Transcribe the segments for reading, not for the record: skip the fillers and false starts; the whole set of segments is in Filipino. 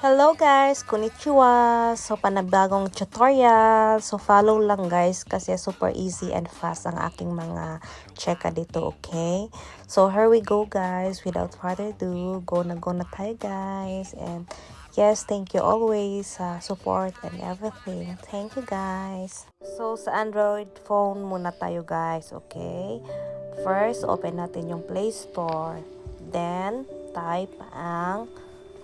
Hello guys, konnichiwa. So panibagong tutorial. So follow lang guys kasi super easy and fast ang aking mga cheka dito, okay? So here we go guys. Without further ado, go na tayo guys. And yes, thank you always sa support and everything. Thank you guys. So sa Android phone muna tayo guys, okay? First, open natin yung Play Store. Then type ang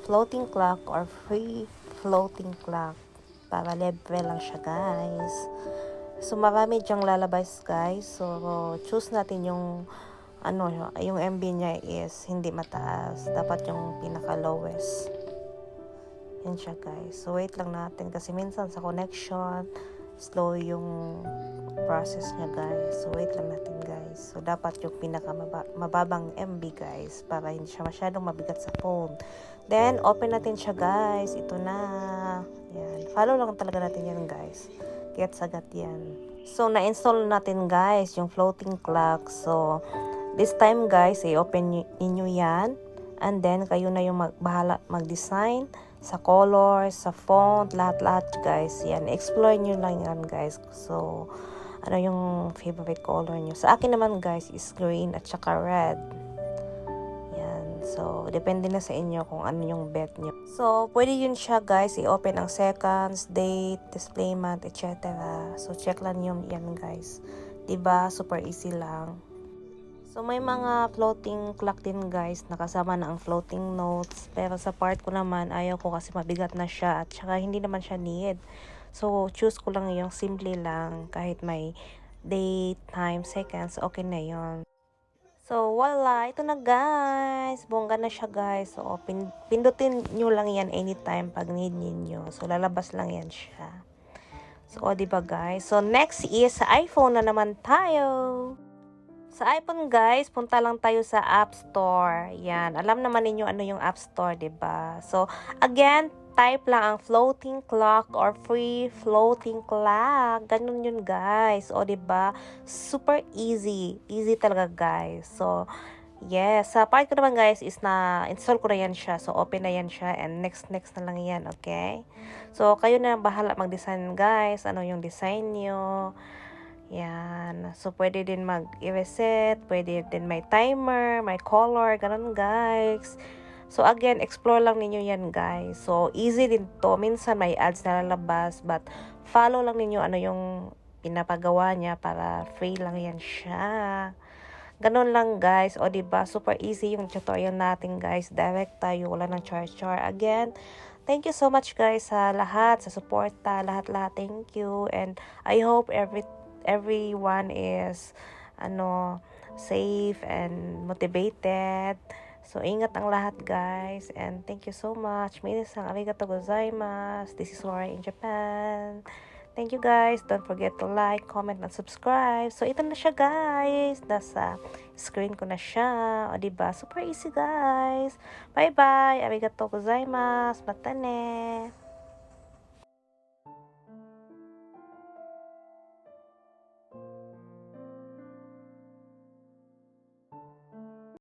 floating clock or free floating clock para level lang siya guys. So marami dyang lalabas guys, so choose natin yung yung MB niya is hindi mataas, dapat yung pinaka lowest. Yan siya guys. So wait lang natin kasi minsan sa connection slow yung process niya guys. So wait lang natin guys. So dapat yung pinaka mababang MB guys para hindi siya masyadong mabigat sa phone. Then open natin siya guys. Ito na. Yan. Follow lang talaga natin yan guys. Get sagat yan. So na-install natin guys yung floating clock. So this time guys, i-open ninyo yan. And then kayo na yung bahala mag-design sa color, sa font, lahat-lahat guys. Yan, explore nyo lang yan guys. So, ano yung favorite color nyo. Sa akin naman guys is green at saka red. Yan, so, depende na sa inyo kung ano yung bet nyo. So, pwede yun siya guys, i-open ang seconds, date, display month, etc. So, check lang yun yan guys. Diba? Super easy lang. So, may mga floating clock din guys, nakasama na ang floating notes. Pero sa part ko naman, ayaw ko kasi mabigat na siya at saka hindi naman siya need. So, choose ko lang yung simple lang, kahit may date, time, seconds, okay na yon. So, voila, ito na guys. Bongga na siya guys. So, pindutin nyo lang yan anytime pag need ninyo. So, lalabas lang yan siya. So, diba guys? So, next is sa iPhone na naman tayo. Sa iPhone guys, punta lang tayo sa App Store. Yan, alam naman ninyo ano yung App Store, 'di ba? So, again, type lang ang floating clock or free floating clock. Ganun yun guys. O, 'di ba? Super easy. Easy talaga guys. So, yes, sa part ko naman guys is na install ko na yan siya. So, open na yan siya and next na lang yan, okay? So, kayo na bahala mag-design guys. Ano yung design nyo? Yan. So, pwede din mag-reset. Pwede din may timer, may color. Ganun, guys. So, again, explore lang ninyo yan, guys. So, easy din to. Minsan may ads na lalabas. But, follow lang ninyo ano yung pinapagawa niya para free lang yan siya. Ganun lang, guys. O, diba? Super easy yung tutorial natin, guys. Direct tayo. Wala nang charge. Again, thank you so much, guys, sa lahat. Sa suporta. Lahat. Thank you. And I hope everyone is safe and motivated. So ingat ang lahat guys, and thank you so much. Minasan arigatou gozaimasu. This is Laura in Japan. Thank you guys. Don't forget to like, comment, and subscribe. So ito na siya guys. Nasa screen ko na siya. O diba? Super easy guys. Bye bye. Arigatou gozaimasu. Mata ne.